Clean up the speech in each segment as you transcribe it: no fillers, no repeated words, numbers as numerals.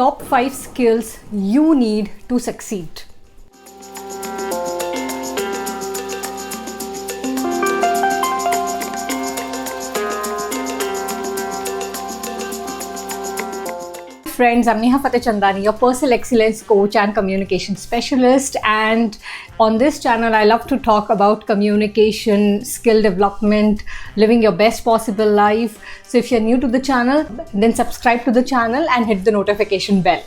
top 5 skills you need to succeed. Friends, I'm Neha Fatehchandani, your personal excellence coach and communication specialist, and on this channel I love to talk about communication, skill development, living your best possible life. So if you're new to the channel, then subscribe to the channel and hit the notification bell.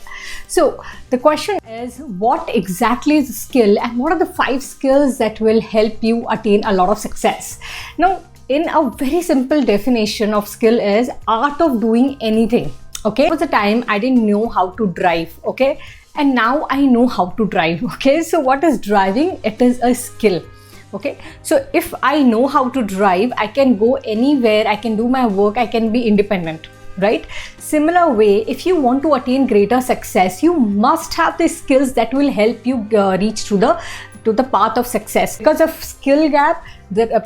So the question is, what exactly is a skill and what are the 5 skills that will help you attain a lot of success? Now, in a very simple definition of skill is art of doing anything. Okay, there was a time I didn't know how to drive, okay, and now I know how to drive. Okay, so what is driving? It is a skill. Okay, so if I know how to drive, I can go anywhere, I can do my work, I can be independent, right? Similar way, if you want to attain greater success, you must have the skills that will help you reach to the path of success. Because of skill gap,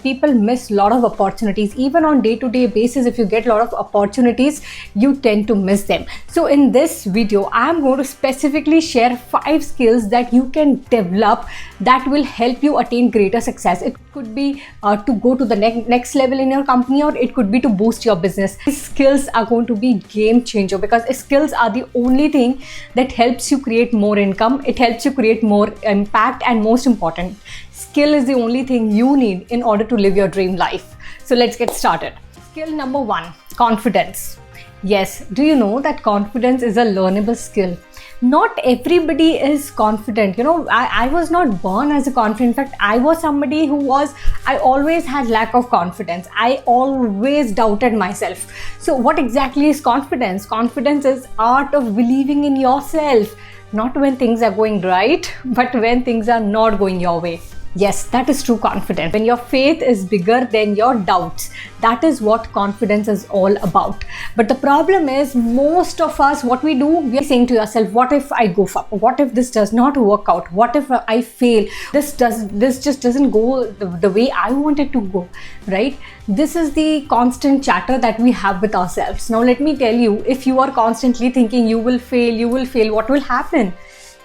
people miss a lot of opportunities. Even on day-to-day basis, if you get a lot of opportunities, you tend to miss them. So in this video, I am going to specifically share 5 skills that you can develop that will help you attain greater success. It could be to go to the next level in your company, or it could be to boost your business. These skills are going to be game changer because skills are the only thing that helps you create more income. It helps you create more impact, and most important, skill is the only thing you need in order to live your dream life. So let's get started. Skill number 1, confidence. Yes, do you know that confidence is a learnable skill? Not everybody is confident. You know, I was not born as a confident. In fact, I was somebody I always had lack of confidence. I always doubted myself. So what exactly is confidence? Confidence is art of believing in yourself. Not when things are going right, but when things are not going your way. Yes, that is true confidence. When your faith is bigger than your doubts, that is what confidence is all about. But the problem is, most of us, what we do, we are saying to yourself, what if I go up? What if this does not work out? What if I fail? This just doesn't go the way I want it to go, right? This is the constant chatter that we have with ourselves. Now, let me tell you, if you are constantly thinking you will fail, what will happen?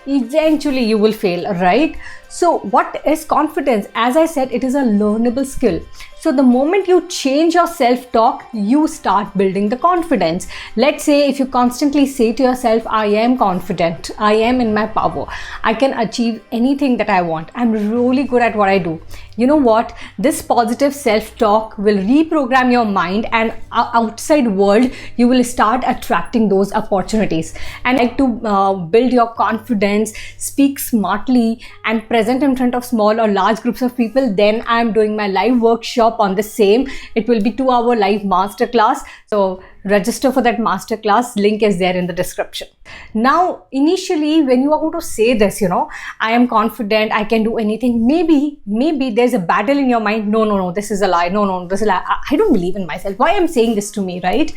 Eventually you will fail, right? So what is confidence? As I said, it is a learnable skill. So the moment you change your self-talk, you start building the confidence. Let's say if you constantly say to yourself, I am confident, I am in my power, I can achieve anything that I want, I'm really good at what I do. You know what? This positive self-talk will reprogram your mind, and outside world, you will start attracting those opportunities. And like to build your confidence, speak smartly and present in front of small or large groups of people, then I'm doing my live workshop on the same. It will be 2-hour live masterclass. So register for that masterclass. Link is there in the description. Now, initially, when you are going to say this, you know, I am confident, I can do anything. Maybe there's a battle in your mind. No, this is a lie. No, this is a lie. I don't believe in myself. Why am I saying this to me, right?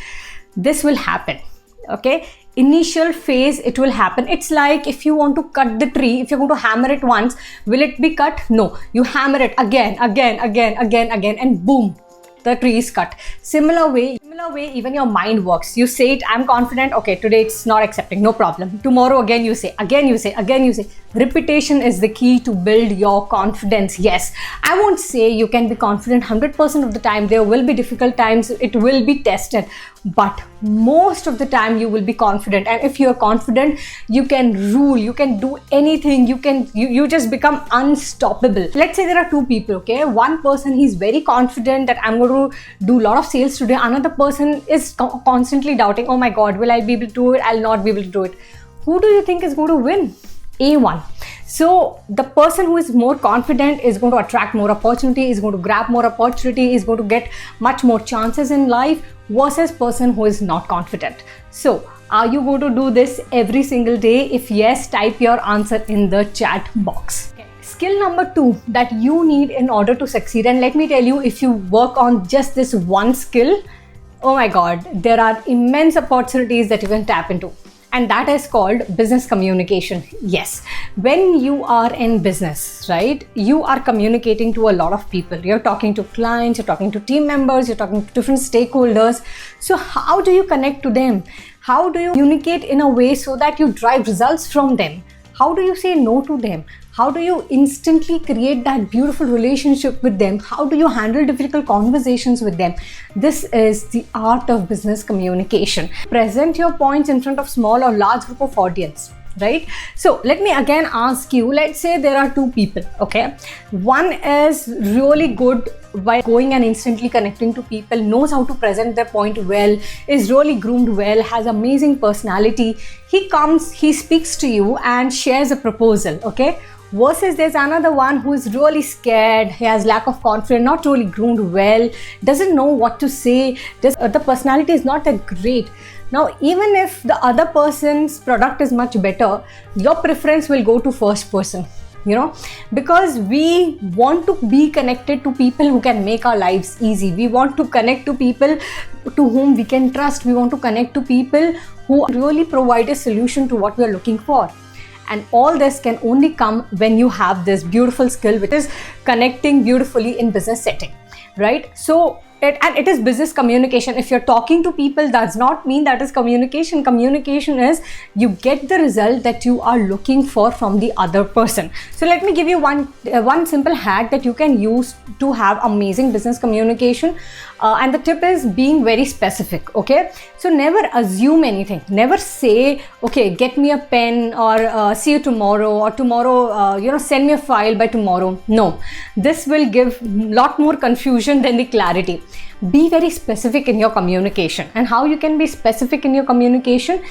This will happen. Okay. Initial phase, it will happen. It's like if you want to cut the tree, if you're going to hammer it once, will it be cut? No. You hammer it again, and boom, the tree is cut. Similar way, even your mind works. You say it, I'm confident. Okay, today it's not accepting, no problem. Tomorrow again you say. Repetition is the key to build your confidence. Yes, I won't say you can be confident 100% of the time. There will be difficult times. It will be tested. But most of the time you will be confident. And if you are confident, you can rule, you can do anything. You just become unstoppable. Let's say there are 2 people, okay? One person, he's very confident that I'm going to do a lot of sales today. Another person is constantly doubting, oh my God, will I be able to do it? I'll not be able to do it. Who do you think is going to win? A1. So the person who is more confident is going to attract more opportunity, is going to grab more opportunity, is going to get much more chances in life versus person who is not confident. So are you going to do this every single day? If yes, type your answer in the chat box. Okay. Skill number 2 that you need in order to succeed, and let me tell you, if you work on just this one skill, oh my God, there are immense opportunities that you can tap into. and that is called business communication. Yes, when you are in business, right, you are communicating to a lot of people. You're talking to clients, you're talking to team members, you're talking to different stakeholders. So how do you connect to them? How do you communicate in a way so that you drive results from them? How do you say no to them? How do you instantly create that beautiful relationship with them? How do you handle difficult conversations with them? This is the art of business communication. Present your points in front of small or large group of audience, right? So let me again ask you, let's say there are two people, okay? One is really good by going and instantly connecting to people, knows how to present their point well, is really groomed well, has amazing personality. He comes, he speaks to you and shares a proposal, okay? Versus there's another one who is really scared, he has lack of confidence, not really groomed well, doesn't know what to say, the personality is not that great. Now, even if the other person's product is much better, your preference will go to first person, you know, because we want to be connected to people who can make our lives easy. We want to connect to people to whom we can trust. We want to connect to people who really provide a solution to what we are looking for. And all this can only come when you have this beautiful skill, which is connecting beautifully in business setting, right? So it is business communication. If you're talking to people, does not mean that is communication. Communication is you get the result that you are looking for from the other person. So let me give you one simple hack that you can use to have amazing business communication. And the tip is being very specific, okay? So never assume anything. Never say, okay, get me a pen, or see you tomorrow, or tomorrow, send me a file by tomorrow. No, this will give lot more confusion than the clarity. Be very specific in your communication. And how you can be specific in your communication?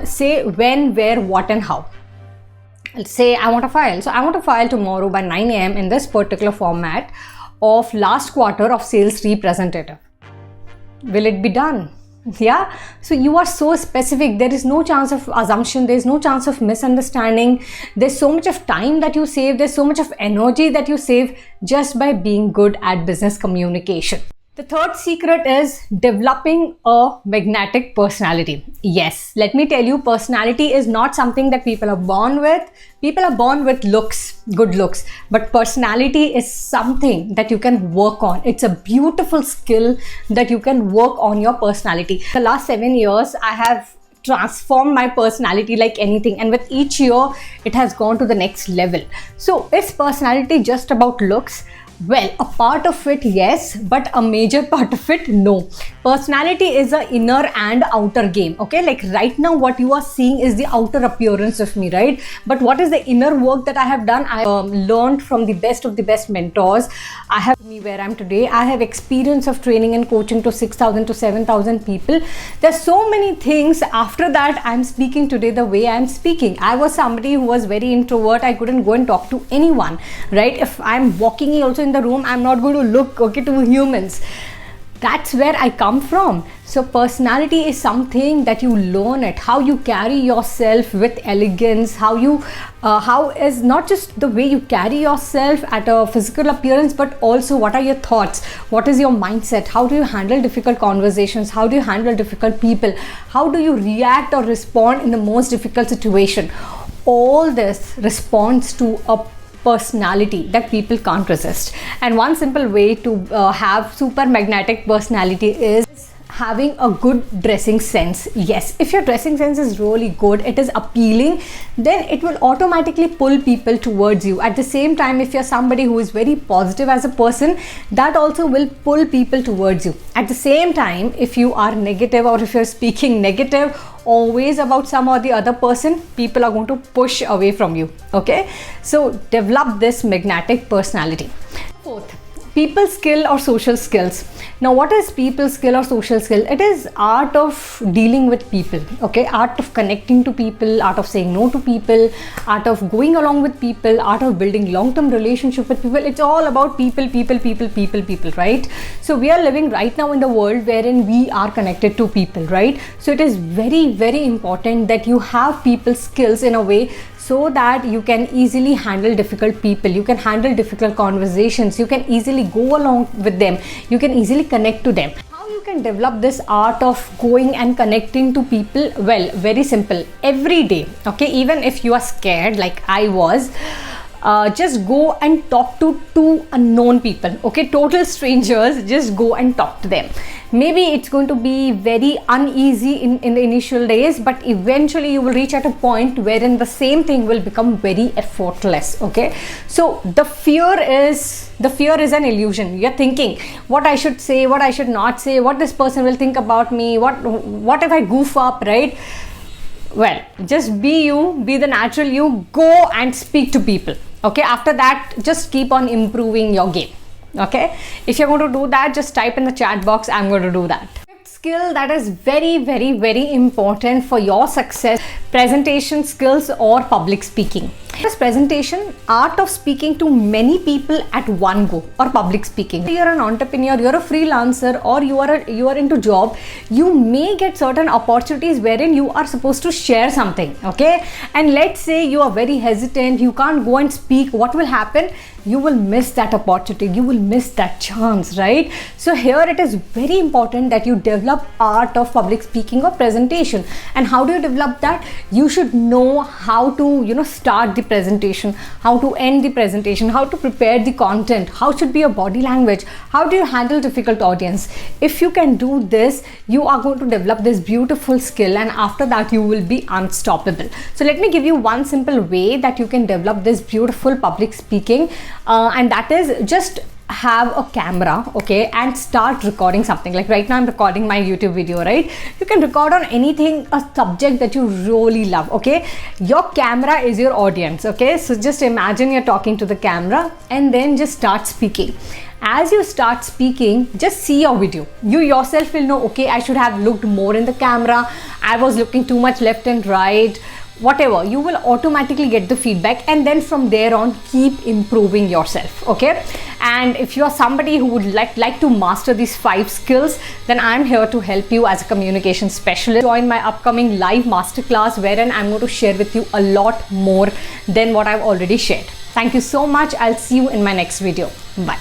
Say when, where, what and how. Say I want a file. So I want a file tomorrow by 9 a.m. in this particular format of last quarter of sales representative. Will it be done? Yeah, so you are so specific. There is no chance of assumption, there is no chance of misunderstanding. There's so much of time that you save, there's so much of energy that you save just by being good at business communication. The third secret is developing a magnetic personality. Yes, let me tell you, personality is not something that people are born with. People are born with looks, good looks, but personality is something that you can work on. It's a beautiful skill that you can work on your personality. The last 7 years, I have transformed my personality like anything, and with each year, it has gone to the next level. So is personality just about looks? Well, a part of it, yes, but a major part of it, no. Personality is an inner and outer game, okay? Like right now, what you are seeing is the outer appearance of me, right? But what is the inner work that I have done? I learned from the best of the best mentors. I have me where I am today. I have experience of training and coaching to 6,000 to 7,000 people. There's so many things. After that, I'm speaking today the way I'm speaking. I was somebody who was very introvert. I couldn't go and talk to anyone, right? If I'm walking also in the room, I'm not going to look okay to humans. That's where I come from. So personality is something that you learn it, how you carry yourself with elegance, how is not just the way you carry yourself at a physical appearance, but also what are your thoughts, what is your mindset, how do you handle difficult conversations, how do you handle difficult people, how do you react or respond in the most difficult situation. All this responds to a personality that people can't resist. And one simple way to have super magnetic personality is having a good dressing sense. Yes, if your dressing sense is really good, it is appealing, then it will automatically pull people towards you. At the same time, if you're somebody who is very positive as a person, that also will pull people towards you. At the same time, if you are negative, or if you're speaking negative always about some or the other person, people are going to push away from you, okay? So develop this magnetic personality. Fourth, people skill or social skills. Now, what is people skill or social skill? It is art of dealing with people, okay? Art of connecting to people, art of saying no to people, art of going along with people, art of building long-term relationship with people. It's all about people, right? So we are living right now in the world wherein we are connected to people, right? So it is very, very important that you have people skills in a way so that you can easily handle difficult people, you can handle difficult conversations, you can easily go along with them, you can easily connect to them. How you can develop this art of going and connecting to people? Well, very simple. Every day, okay, even if you are scared like I was, just go and talk to two unknown people, okay, total strangers. Just go and talk to them. Maybe it's going to be very uneasy in the initial days, but eventually you will reach at a point wherein the same thing will become very effortless. Okay, so the fear is an illusion. You're thinking what I should say, what I should not say, what this person will think about me, what if I goof up, right? Well, just be you, be the natural you, go and speak to people. Okay, after that, just keep on improving your game. Okay, if you're going to do that, just type in the chat box, I'm going to do that. Fifth skill that is very, very, very important for your success: presentation skills or public speaking. This presentation, art of speaking to many people at one go, or public speaking. You're an entrepreneur, you're a freelancer, or you are into job, you may get certain opportunities wherein you are supposed to share something, okay? And let's say you are very hesitant, you can't go and speak. What will happen? You will miss that opportunity, you will miss that chance, right? So here it is very important that you develop art of public speaking or presentation. And how do you develop that? You should know how to, start the presentation, how to end the presentation, how to prepare the content, how should be your body language, how do you handle difficult audience. If you can do this, you are going to develop this beautiful skill, and after that you will be unstoppable. So let me give you one simple way that you can develop this beautiful public speaking, and that is just have a camera, okay, and start recording something. Like right now I'm recording my YouTube video, right? You can record on anything, a subject that you really love, okay? Your camera is your audience, okay? So just imagine you're talking to the camera and then just start speaking. As you start speaking, just see your video. You yourself will know, okay, I should have looked more in the camera, I was looking too much left and right, whatever. You will automatically get the feedback, and then from there on keep improving yourself, okay? And if you are somebody who would like to master these 5 skills, then I'm here to help you as a communication specialist. Join my upcoming live masterclass wherein I'm going to share with you a lot more than what I've already shared. Thank you so much. I'll see you in my next video. Bye.